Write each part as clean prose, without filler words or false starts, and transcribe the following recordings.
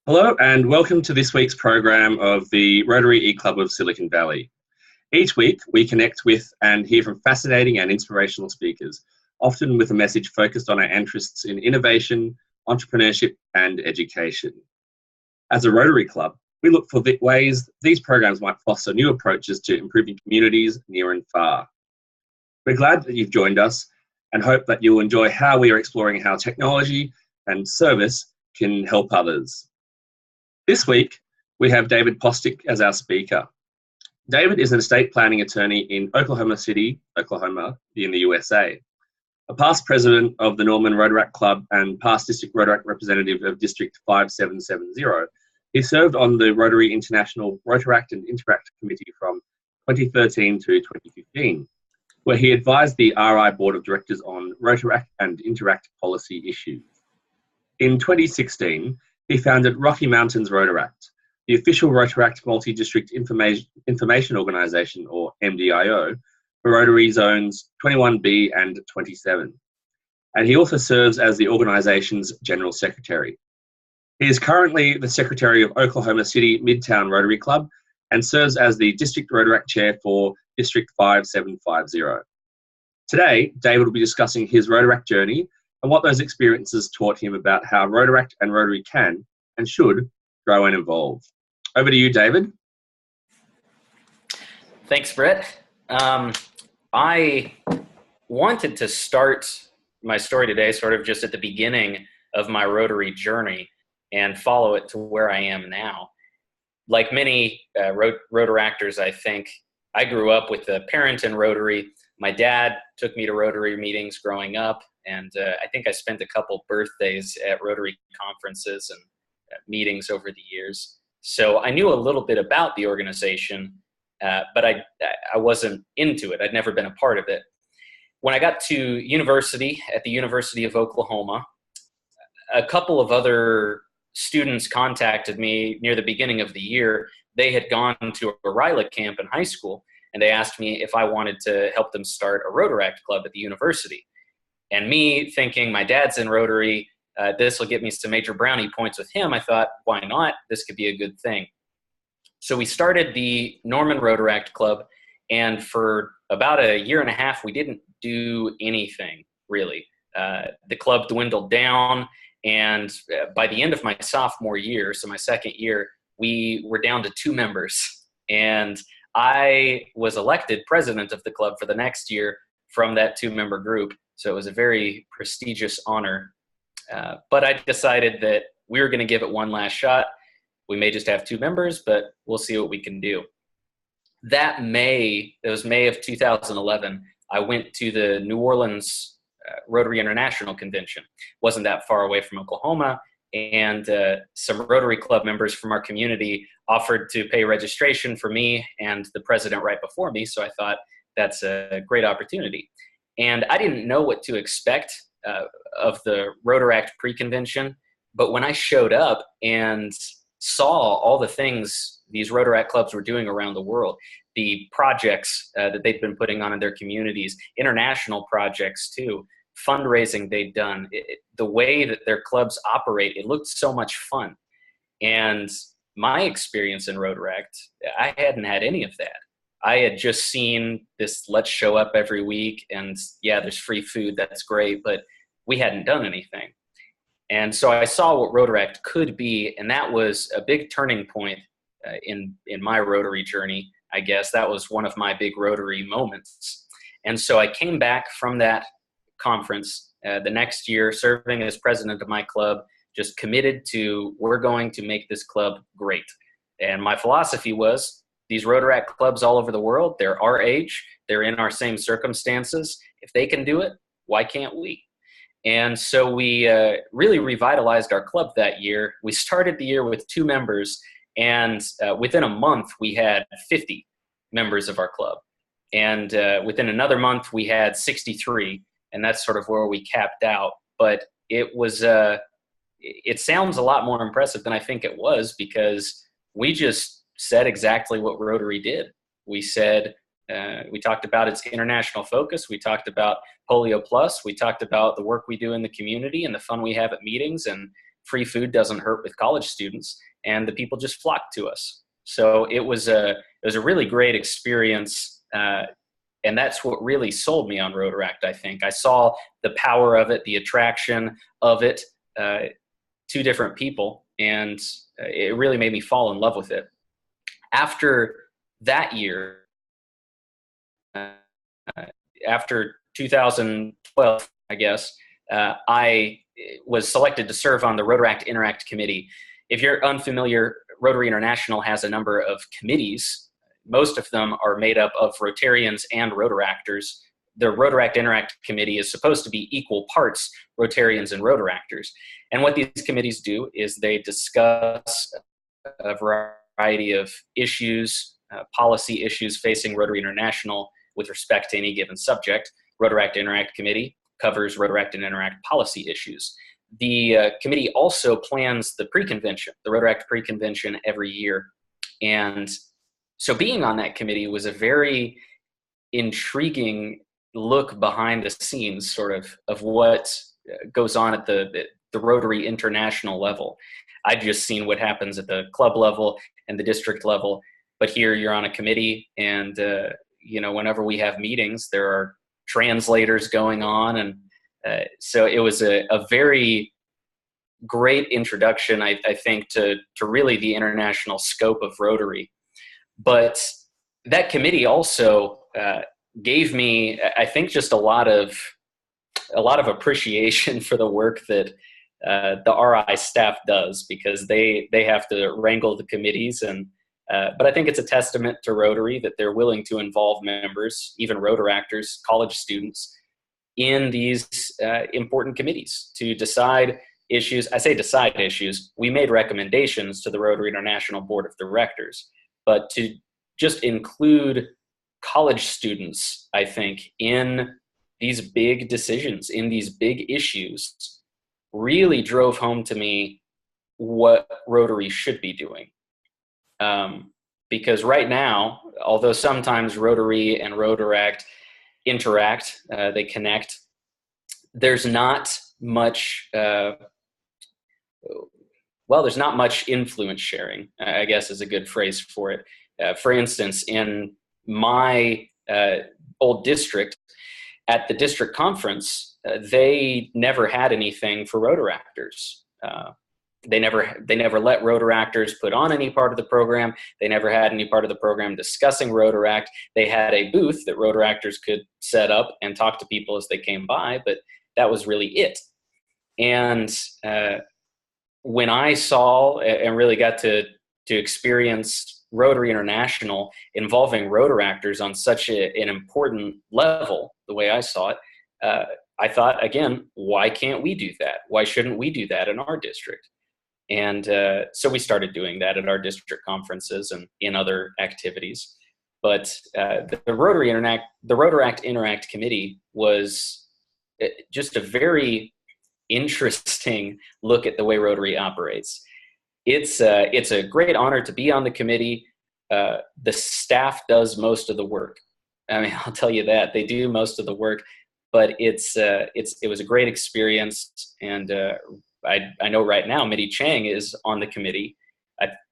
Hello and welcome to this week's program of the Rotary E-Club of Silicon Valley. Each week we connect with and hear from fascinating and inspirational speakers, often with a message focused on our interests in innovation, entrepreneurship and education. As a Rotary Club, we look for the ways these programs might foster new approaches to improving communities near and far. We're glad that you've joined us and hope that you'll enjoy how we are exploring how technology and service can help others. This week, we have David Postic as our speaker. David is an estate planning attorney in Oklahoma City, Oklahoma, in the USA. A past president of the Norman Rotaract Club and past district Rotaract representative of District 5770, he served on the Rotary International Rotaract and Interact Committee from 2013 to 2015, where he advised the RI Board of Directors on Rotaract and Interact policy issues. In 2016, he founded Rocky Mountains Rotaract, the official Rotaract Multi-District Information Organisation, or MDIO, for Rotary Zones 21B and 27. And he also serves as the organisation's General Secretary. He is currently the Secretary of Oklahoma City Midtown Rotary Club and serves as the District Rotaract Chair for District 5750. Today, David will be discussing his Rotaract journey and what those experiences taught him about how Rotaract and Rotary can and should grow and evolve. Over to you, David. Thanks, Brett. I wanted to start my story today sort of just at the beginning of my Rotary journey and follow it to where I am now. Like many Rotaractors, I think, I grew up with a parent in Rotary. My dad took me to Rotary meetings growing up, and I think I spent a couple birthdays at Rotary conferences and meetings over the years. So I knew a little bit about the organization, but I wasn't into it. I'd never been a part of it. When I got to university, at the University of Oklahoma, a couple of other students contacted me near the beginning of the year. They had gone to a RILA camp in high school, and they asked me if I wanted to help them start a Rotaract club at the university. And me thinking my dad's in Rotary, this will get me some major brownie points with him. I thought, why not? This could be a good thing. So we started the Norman Rotaract Club, and for about a year and a half, we didn't do anything, really. The club dwindled down, and by the end of my sophomore year, so my second year, we were down to 2 members. And I was elected president of the club for the next year from that 2-member group. So it was a very prestigious honor. But I decided that we were going to give it one last shot. We may just have 2 members, but we'll see what we can do. That May, it was May of 2011, I went to the New Orleans Rotary International Convention. Wasn't that far away from Oklahoma, and some Rotary Club members from our community offered to pay registration for me and the president right before me, so I thought that's a great opportunity. And I didn't know what to expect of the Rotaract pre-convention, but when I showed up and saw all the things these Rotaract clubs were doing around the world, the projects that they'd been putting on in their communities, international projects too, fundraising they'd done, the way that their clubs operate, it looked so much fun. And my experience in Rotaract, I hadn't had any of that. I had just seen this, let's show up every week, and yeah, there's free food, that's great, but we hadn't done anything. And so I saw what Rotaract could be, and that was a big turning point in my Rotary journey, I guess. That was one of my big Rotary moments. And so I came back from that conference the next year, serving as president of my club, just committed to, we're going to make this club great. And my philosophy was, these Rotaract clubs all over the world, they're our age, they're in our same circumstances. If they can do it, why can't we? And so we really revitalized our club that year. We started the year with 2 members, and within a month, we had 50 members of our club. And within another month, we had 63, and that's sort of where we capped out. But it was, it sounds a lot more impressive than I think it was, because we just said exactly what Rotary did. We said, we talked about its international focus. We talked about Polio Plus. We talked about the work we do in the community and the fun we have at meetings. And free food doesn't hurt with college students, and the people just flocked to us. So it was a really great experience, and that's what really sold me on Rotaract. I think I saw the power of it, the attraction of it to different people, and it really made me fall in love with it. After that year, after 2012, I guess, I was selected to serve on the Rotary Interact committee. If you're unfamiliar, Rotary International has a number of committees. Most of them are made up of Rotarians and Rotaractors. The Rotary Interact committee is supposed to be equal parts Rotarians and Rotaractors. And what these committees do is they discuss a variety of issues, policy issues facing Rotary International with respect to any given subject. Rotary Interact committee covers Rotary and Interact policy issues. The committee also plans the pre-convention, the Rotaract pre-convention every year. And so being on that committee was a very intriguing look behind the scenes sort of what goes on at the Rotary International level. I'd just seen what happens at the club level and the district level, but here you're on a committee, and whenever we have meetings, there are translators going on, and so it was a very great introduction, I think, to really the international scope of Rotary. But that committee also gave me, I think, just a lot of appreciation for the work that the RI staff does, because they have to wrangle the committees, and but I think it's a testament to Rotary that they're willing to involve members, even Rotaractors, college students, in these important committees to decide issues. I say decide issues. We made recommendations to the Rotary International Board of Directors, but to just include college students, I think, in these big decisions, in these big issues, really drove home to me what Rotary should be doing. Because right now, although sometimes Rotary and Rotaract interact, they connect, there's not much, there's not much influence sharing, I guess is a good phrase for it. For instance, in my old district, at the district conference, they never had anything for Rotaractors. They never let Rotaractors put on any part of the program. They never had any part of the program discussing Rotaract. They had a booth that Rotaractors could set up and talk to people as they came by, but that was really it. And when I saw and really got to experience Rotary International involving Rotaractors on such an important level, the way I saw it, I thought, again, why can't we do that? Why shouldn't we do that in our district? And so we started doing that at our district conferences and in other activities. But the Rotaract Interact Committee was just a very interesting look at the way Rotary operates. It's a great honor to be on the committee. The staff does most of the work. I mean, I'll tell you that they do most of the work. But it was a great experience, and I know right now Mitty Chang is on the committee.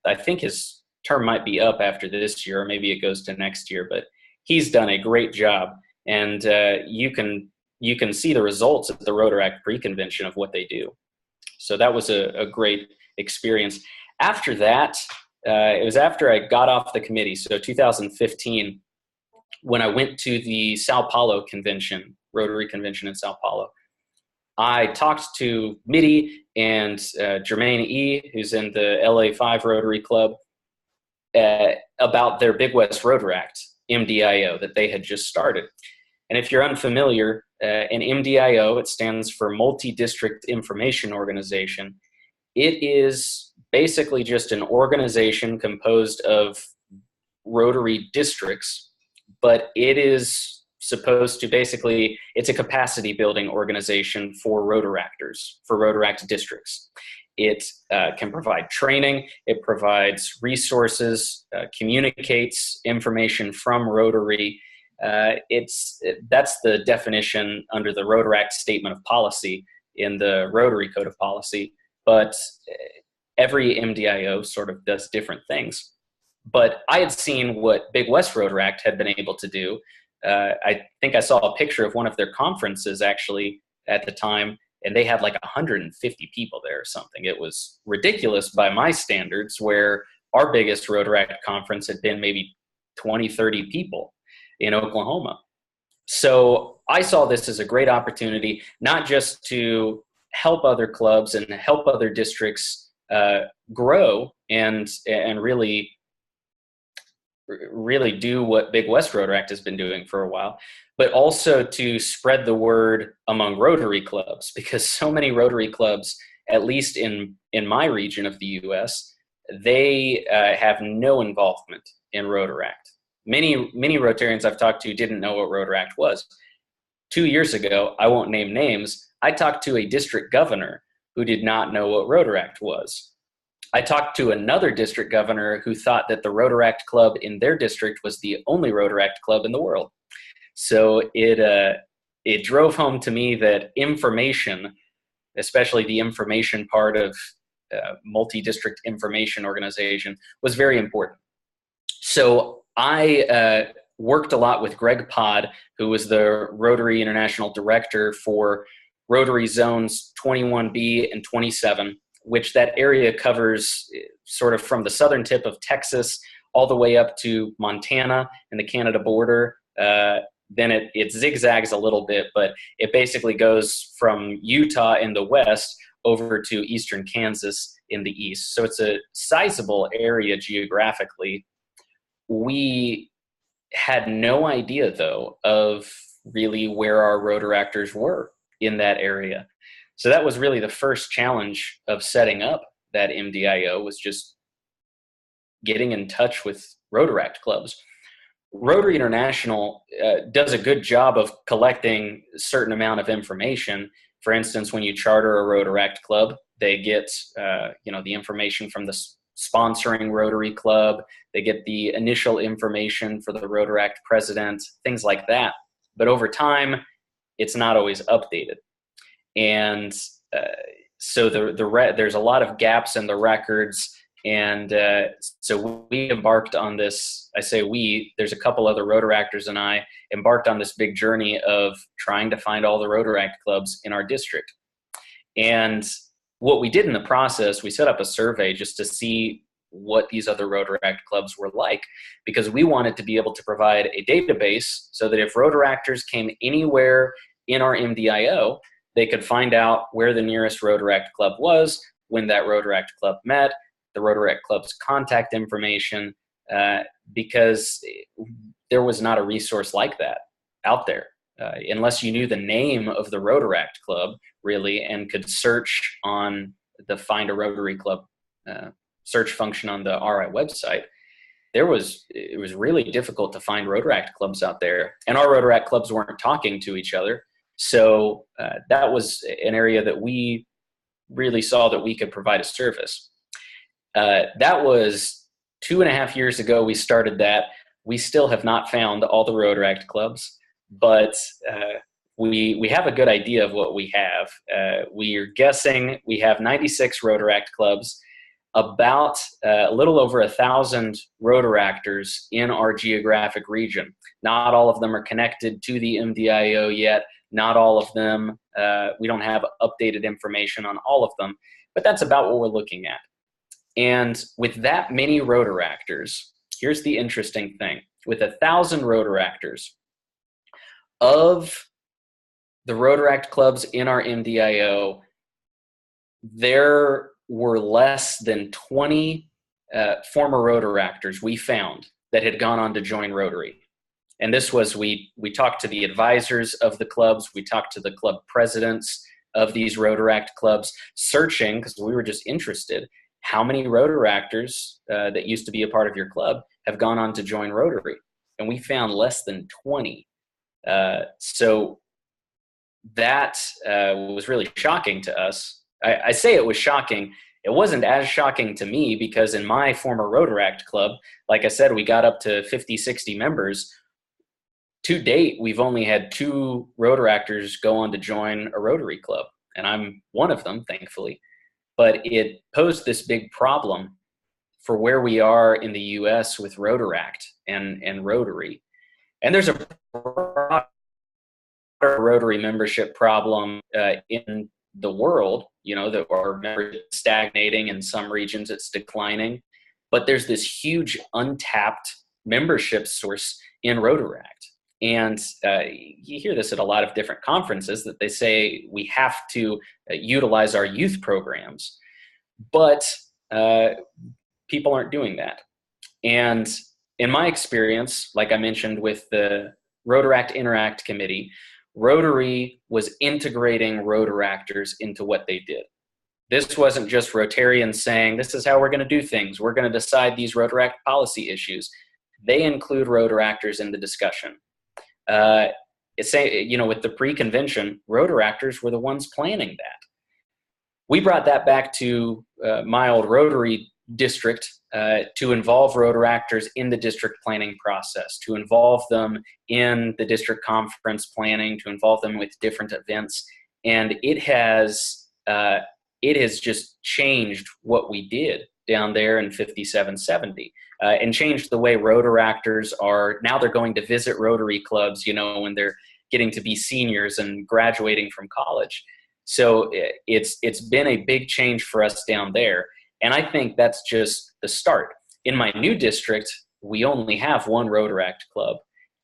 I think his term might be up after this year, or maybe it goes to next year. But he's done a great job, and you can see the results of the Rotaract pre-convention of what they do. So that was a great experience. After that, it was after I got off the committee, so 2015, when I went to the Sao Paulo convention, Rotary convention in Sao Paulo. I talked to Mitty and Jermaine E., who's in the LA5 Rotary Club, about their Big West Rotaract, MDIO, that they had just started. And if you're unfamiliar, an MDIO, it stands for Multi-District Information Organization. It is basically just an organization composed of Rotary districts, but it is supposed to basically, it's a capacity building organization for Rotaractors, for Rotaract districts. It can provide training, it provides resources, communicates information from Rotary. That's the definition under the Rotaract Statement of Policy in the Rotary Code of Policy. but every MDIO sort of does different things. But I had seen what Big West Rotaract had been able to do. I think I saw a picture of one of their conferences actually at the time, and they had like 150 people there or something. It was ridiculous by my standards, where our biggest Rotaract conference had been maybe 20, 30 people in Oklahoma. So I saw this as a great opportunity, not just to help other clubs and help other districts grow and really do what Big West Rotaract has been doing for a while, but also to spread the word among Rotary clubs, because so many Rotary clubs, at least in my region of the U.S., they have no involvement in Rotaract. Many Rotarians I've talked to didn't know what Rotaract was. 2 years ago, I won't name names, I talked to a district governor who did not know what Rotaract was. I talked to another district governor who thought that the Rotaract club in their district was the only Rotaract club in the world. So it drove home to me that information, especially the information part of multi-district information organization, was very important. So I worked a lot with Greg Pod, who was the Rotary International Director for Rotary Zones 21B and 27, which that area covers sort of from the southern tip of Texas all the way up to Montana and the Canada border. Then it zigzags a little bit, but it basically goes from Utah in the west over to eastern Kansas in the east. So it's a sizable area geographically. We had no idea, though, of really where our Rotaractors were in that area. So that was really the first challenge of setting up that MDIO, was just getting in touch with Rotaract clubs. Rotary International does a good job of collecting a certain amount of information. For instance, when you charter a Rotaract club, they get the information from the sponsoring Rotary club. They get the initial information for the Rotaract president, things like that. But over time, it's not always updated. And so there's a lot of gaps in the records. And so we embarked on this, I say we, there's a couple other Rotaractors and I embarked on this big journey of trying to find all the Rotaract clubs in our district. And what we did in the process, we set up a survey just to see what these other Rotaract clubs were like, because we wanted to be able to provide a database so that if Rotaractors came anywhere in our MDIO, they could find out where the nearest Rotaract club was, when that Rotaract club met, the Rotaract club's contact information, because there was not a resource like that out there. Unless you knew the name of the Rotaract club, really, and could search on the Find a Rotary Club search function on the RI website, it was really difficult to find Rotaract clubs out there. And our Rotaract clubs weren't talking to each other. So that was an area that we really saw that we could provide a service. That was 2.5 years ago we started that. We still have not found all the Rotaract clubs, but we have a good idea of what we have. We are guessing we have 96 Rotaract clubs, about a little over 1,000 Rotaractors in our geographic region. Not all of them are connected to the MDIO yet. Not all of them, we don't have updated information on all of them, but that's about what we're looking at. And with that many Rotaractors, here's the interesting thing. With 1,000 Rotaractors, of the Rotaract clubs in our MDIO, there were less than 20 former Rotaractors we found that had gone on to join Rotary. And this was, we talked to the advisors of the clubs, we talked to the club presidents of these Rotaract clubs, searching, because we were just interested, how many Rotaractors that used to be a part of your club have gone on to join Rotary? And we found less than 20. So that was really shocking to us. I say it was shocking. It wasn't as shocking to me because in my former Rotaract club, like I said, we got up to 50, 60 members. To date, we've only had 2 Rotaractors go on to join a Rotary club, and I'm one of them, thankfully. but it posed this big problem for where we are in the US with Rotaract and Rotary. And there's a broader Rotary membership problem in the world, that our membership is stagnating. In some regions it's declining, but there's this huge untapped membership source in Rotaract. And you hear this at a lot of different conferences, that they say we have to utilize our youth programs, but people aren't doing that. And in my experience, like I mentioned with the Rotary Interact committee, Rotary was integrating Rotaractors into what they did. This wasn't just Rotarians saying, this is how we're going to do things, we're going to decide these Rotaract policy issues. They include Rotaractors in the discussion. With the pre-convention, Rotaractors were the ones planning that. We brought that back to my old Rotary district to involve Rotaractors in the district planning process, to involve them in the district conference planning, to involve them with different events. And it has just changed what we did down there in 5770, and changed the way Rotaractors are. Now they're going to visit Rotary clubs, when they're getting to be seniors and graduating from college. So it's been a big change for us down there. And I think that's just the start. In my new district, we only have one Rotaract club,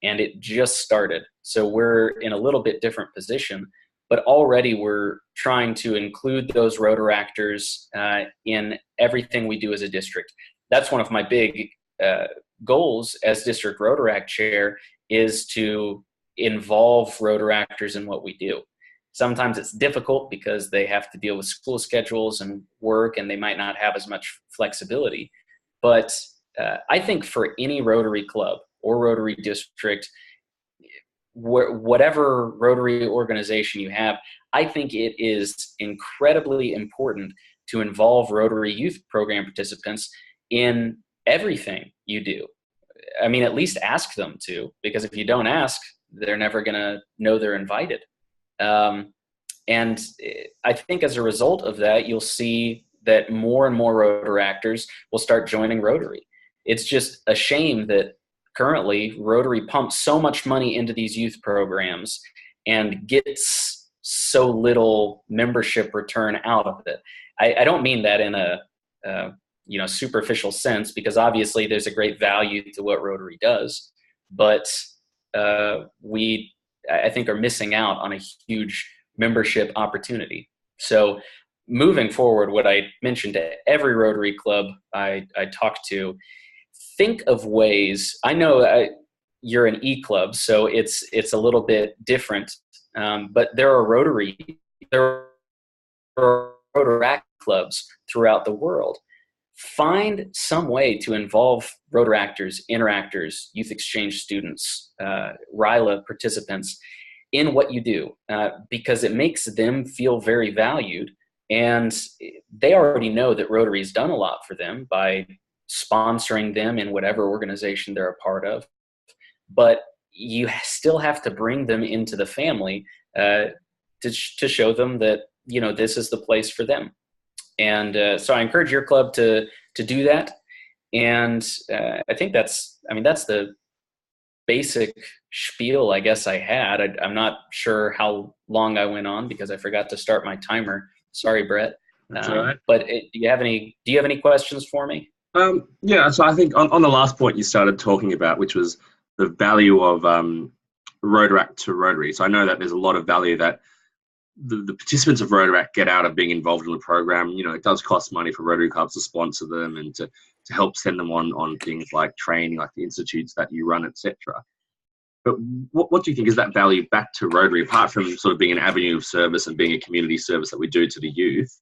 and it just started. So we're in a little bit different position, but already we're trying to include those Rotaractors in everything we do as a district. That's one of my big goals as district Rotaract chair, is to involve Rotaractors in what we do. Sometimes it's difficult because they have to deal with school schedules and work, and they might not have as much flexibility. But I think for any Rotary club or Rotary district, whatever Rotary organization you have, I think it is incredibly important to involve Rotary youth program participants in everything you do. I mean, at least ask them to, because if you don't ask, they're never going to know they're invited. And I think as a result of that, you'll see that more and more Rotaractors will start joining Rotary. It's just a shame that currently Rotary pumps so much money into these youth programs and gets so little membership return out of it. I don't mean that in a superficial sense, because obviously there's a great value to what Rotary does, but we, I think, are missing out on a huge membership opportunity. So moving forward, what I mentioned to every Rotary club I talk to, think of ways. I know you're an E-club, so it's a little bit different, but there are Rotaract clubs throughout the world. Find some way to involve Rotaractors, Interactors, youth exchange students, RILA participants in what you do, because it makes them feel very valued, and they already know that Rotary's done a lot for them by sponsoring them in whatever organization they're a part of. But you still have to bring them into the family to show them that, this is the place for them. And so I encourage your club to do that. And I think that's the basic spiel I guess I had. I'm not sure how long I went on because I forgot to start my timer. Sorry, Brett. That's all right. But do you have any questions for me? Yeah, so I think on the last point you started talking about, which was the value of Rotaract to Rotary. So I know that there's a lot of value that the participants of Rotaract get out of being involved in the program. It does cost money for Rotary clubs to sponsor them and to help send them on things like training, like the institutes that you run, etc. But what do you think is that value back to Rotary, apart from sort of being an avenue of service and being a community service that we do to the youth?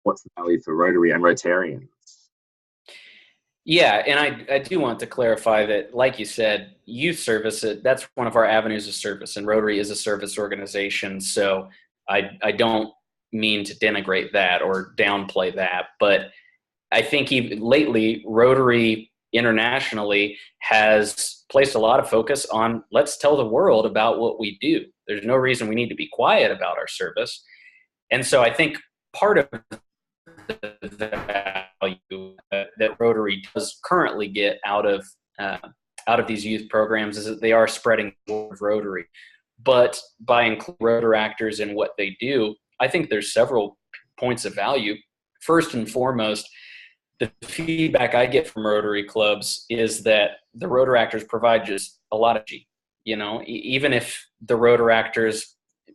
What's the value for Rotary and Rotarians? Yeah, and I do want to clarify that, like you said, youth service, that's one of our avenues of service, and Rotary is a service organization, so I don't mean to denigrate that or downplay that, but I think even lately, Rotary internationally has placed a lot of focus on, let's tell the world about what we do. There's no reason we need to be quiet about our service. And so I think part of the value that Rotary does currently get out of these youth programs is that they are spreading towards Rotary. But by including Rotaractors in what they do, I think there's several points of value. First and foremost, the feedback I get from Rotary clubs is that the Rotaractors provide just a lot of energy. You know, even if the Rotaractors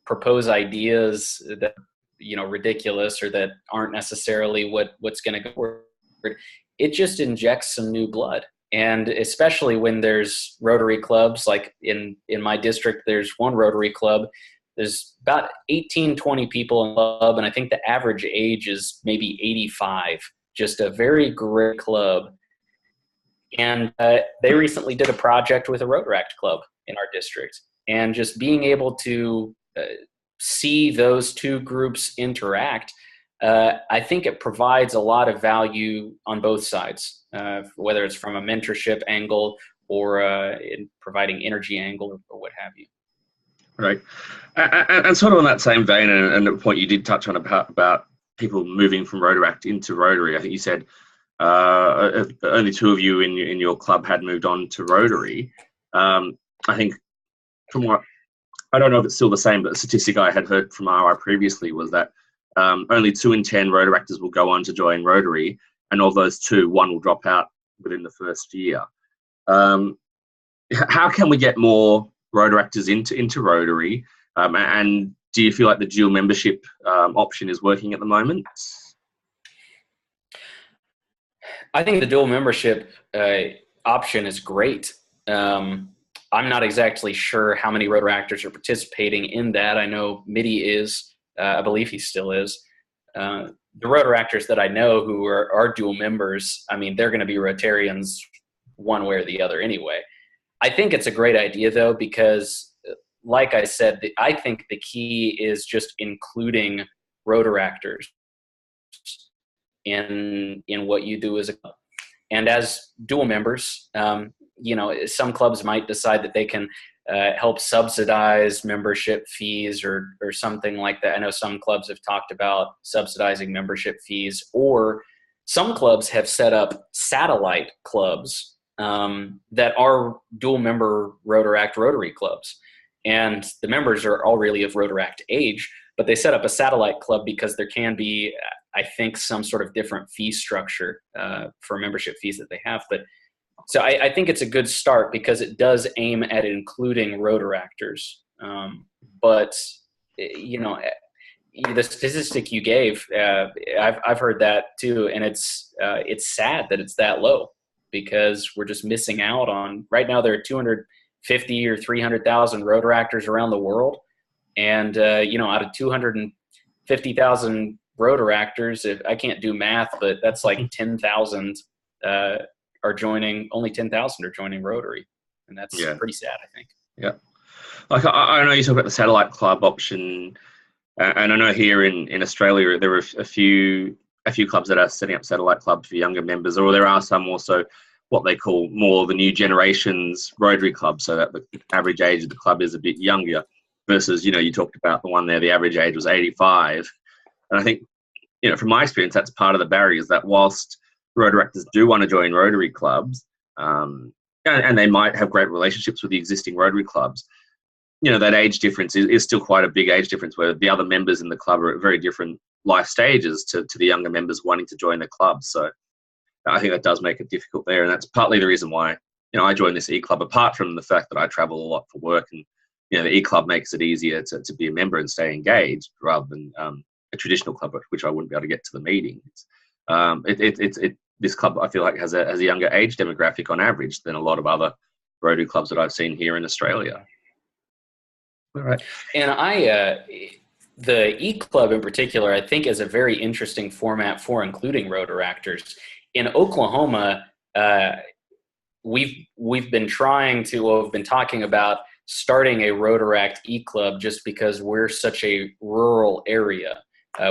propose ideas that, you know, ridiculous or that aren't necessarily what's going to go forward, it just injects some new blood. And especially when there's Rotary clubs, like in my district, there's one Rotary club. There's about 18, 20 people in the club, and I think the average age is maybe 85. Just a very great club. And they recently did a project with a Rotaract club in our district. And just being able to see those two groups interact, I think it provides a lot of value on both sides, whether it's from a mentorship angle or in providing energy angle or what have you. Right. And sort of on that same vein, and the point you did touch on about people moving from Rotaract into Rotary, I think you said only two of you in your club had moved on to Rotary. I think from what, I don't know if it's still the same, but the statistic I had heard from RI previously was that only 2 in 10 Rotaractors will go on to join Rotary, and of those 2, 1 will drop out within the first year. How can we get more Rotaractors into Rotary? And do you feel like the dual membership option is working at the moment? I think the dual membership option is great. I'm not exactly sure how many Rotaractors are participating in that. I know Mitty is. I believe he still is. The Rotaractors that I know who are dual members, I mean, they're going to be Rotarians one way or the other anyway. I think it's a great idea, though, because, like I said, I think the key is just including Rotaractors in what you do as a club. And as dual members, you know, some clubs might decide that they can help subsidize membership fees or something like that. I know some clubs have talked about subsidizing membership fees, or some clubs have set up satellite clubs that are dual member Rotaract Rotary clubs. And the members are all really of Rotaract age, but they set up a satellite club because there can be, I think, some sort of different fee structure for membership fees that they have. But so I think it's a good start because it does aim at including Rotaractors. But, you know, the statistic you gave, I've heard that too. And it's sad that it's that low because we're just missing out on, right now there are 250 or 300,000 Rotaractors around the world. And, you know, out of 250,000 Rotaractors, if I can't do math, but that's like 10,000 are joining, only 10,000 are joining Rotary. And that's pretty sad, I think. Yeah. Like I know you talk about the satellite club option, and I know here in Australia there are a few clubs that are setting up satellite clubs for younger members, or there are some also what they call more the new generation's Rotary club, so that the average age of the club is a bit younger versus, you know, you talked about the one there, the average age was 85. And I think, you know, from my experience, that's part of the barrier, is that whilst Rotaractors do want to join Rotary clubs, and they might have great relationships with the existing Rotary clubs, you know, that age difference is still quite a big age difference, where the other members in the club are at very different life stages to the younger members wanting to join the club. So I think that does make it difficult there. And that's partly the reason why, you know, I joined this E-Club, apart from the fact that I travel a lot for work, and, you know, the E-Club makes it easier to be a member and stay engaged rather than a traditional club, which I wouldn't be able to get to the meetings. This club, I feel like, has a younger age demographic on average than a lot of other Rotary clubs that I've seen here in Australia. All right. And the E-Club in particular, I think, is a very interesting format for including Rotaractors. In Oklahoma, we've been talking about starting a Rotaract E-Club just because we're such a rural area.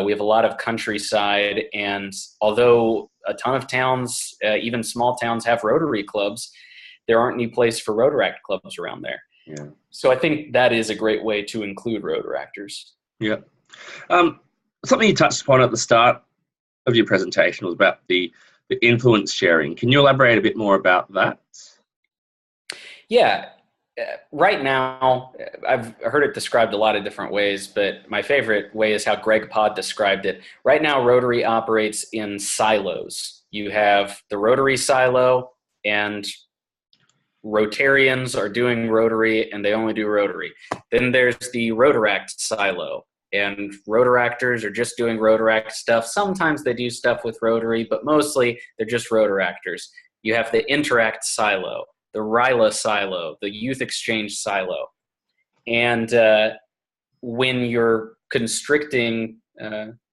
We have a lot of countryside, and although a ton of towns, even small towns, have Rotary clubs, there aren't any place for Rotaract clubs around there. Yeah. So I think that is a great way to include Rotaractors. Yeah. Something you touched upon at the start of your presentation was about the influence sharing. Can you elaborate a bit more about that? Yeah. Right now, I've heard it described a lot of different ways, but my favorite way is how Greg Pod described it. Right now, Rotary operates in silos. You have the Rotary silo, and Rotarians are doing Rotary, and they only do Rotary. Then there's the Rotaract silo, and Rotaractors are just doing Rotaract stuff. Sometimes they do stuff with Rotary, but mostly they're just Rotaractors. You have the Interact silo, the RILA silo, the Youth Exchange silo. And when you're constricting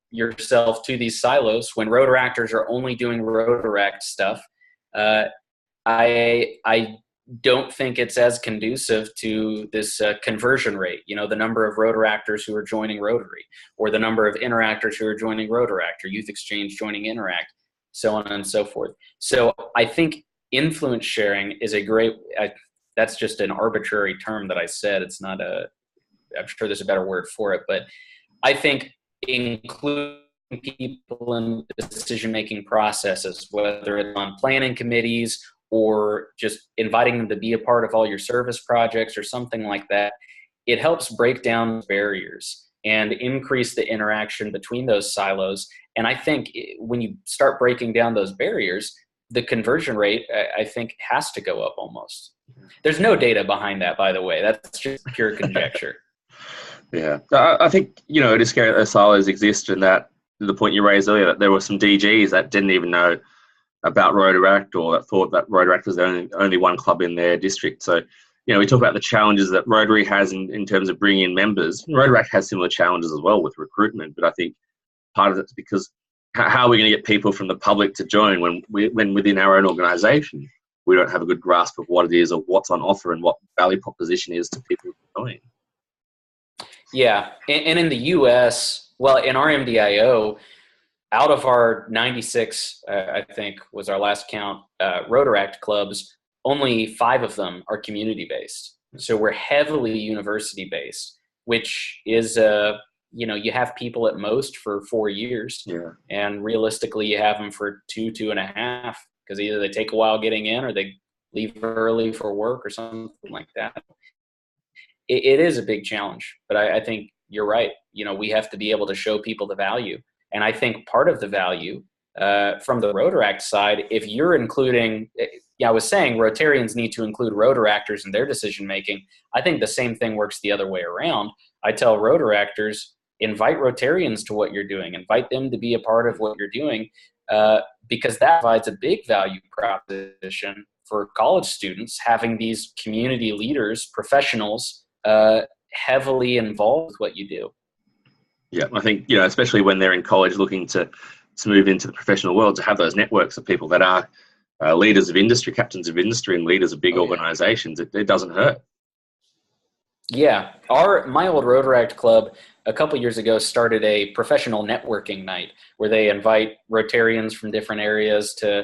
yourself to these silos, when Rotaractors are only doing Rotaract stuff, I don't think it's as conducive to this conversion rate, the number of Rotaractors who are joining Rotary, or the number of Interactors who are joining Rotaract, or Youth Exchange joining Interact, so on and so forth. So I think influence sharing is a great, that's just an arbitrary term that I said. It's not I'm sure there's a better word for it, but I think including people in decision-making processes, whether it's on planning committees or just inviting them to be a part of all your service projects or something like that, it helps break down barriers and increase the interaction between those silos. And I think when you start breaking down those barriers, the conversion rate, I think, has to go up almost. There's no data behind that, by the way. That's just pure conjecture. Yeah, I think, it is scary that those silos exist, and that the point you raised earlier, that there were some DGs that didn't even know about Rotaract, or that thought that Rotaract was only one club in their district. So, we talk about the challenges that Rotary has in terms of bringing in members. Rotaract has similar challenges as well with recruitment, but I think part of it's because how are we going to get people from the public to join when within our own organisation we don't have a good grasp of what it is or what's on offer and what value proposition is to people who join? Yeah, and in the U.S., well, in our MDIO, out of our 96, I think was our last count, Rotaract clubs, only 5 of them are community-based. So we're heavily university-based, which is, you have people at most for 4 years. Yeah. And realistically, you have them for 2.5, because either they take a while getting in or they leave early for work or something like that. It is a big challenge, but I think you're right. We have to be able to show people the value. And I think part of the value from the Rotaract side, if you're including, I was saying Rotarians need to include Rotaractors in their decision-making. I think the same thing works the other way around. I tell Rotaractors, invite Rotarians to what you're doing. Invite them to be a part of what you're doing, because that provides a big value proposition for college students, having these community leaders, professionals, heavily involved with what you do. Yeah, I think, especially when they're in college looking to move into the professional world, to have those networks of people that are leaders of industry, captains of industry, and leaders of big organizations, it doesn't hurt. Yeah, my old Rotaract club a couple years ago started a professional networking night where they invite Rotarians from different areas to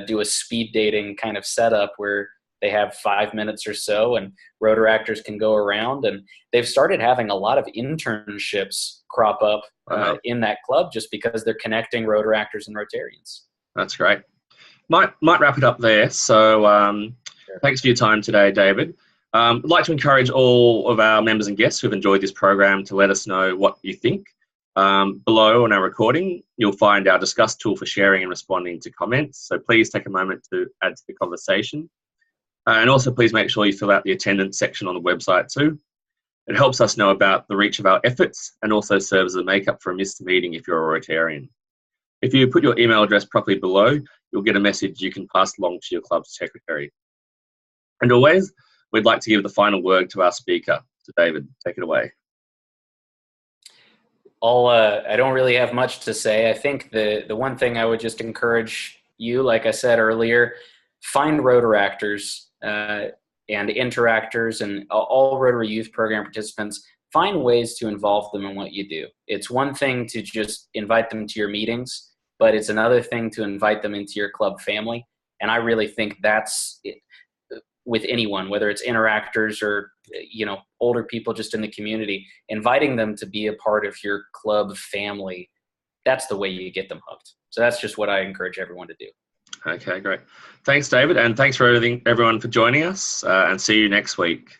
do a speed dating kind of setup where they have 5 minutes or so, and Rotaractors can go around, and they've started having a lot of internships crop up in that club just because they're connecting Rotaractors and Rotarians. That's great. Might wrap it up there. So sure. Thanks for your time today, David. I'd like to encourage all of our members and guests who've enjoyed this program to let us know what you think. Below on our recording, you'll find our Discuss tool for sharing and responding to comments. So please take a moment to add to the conversation. And also, please make sure you fill out the attendance section on the website too. It helps us know about the reach of our efforts and also serves as a makeup for a missed meeting if you're a Rotarian. If you put your email address properly below, you'll get a message you can pass along to your club's secretary. And always, we'd like to give the final word to our speaker. So David, take it away. I don't really have much to say. I think the one thing I would just encourage you, like I said earlier, find Rotaractors and Interactors and all Rotary Youth Program participants. Find ways to involve them in what you do. It's one thing to just invite them to your meetings, but it's another thing to invite them into your club family. And I really think that's it with anyone, whether it's Interactors or older people just in the community. Inviting them to be a part of your club family that's the way you get them hooked. So that's just what I encourage everyone to do. Okay, great. Thanks, David, and thanks for everyone for joining us, and see you next week.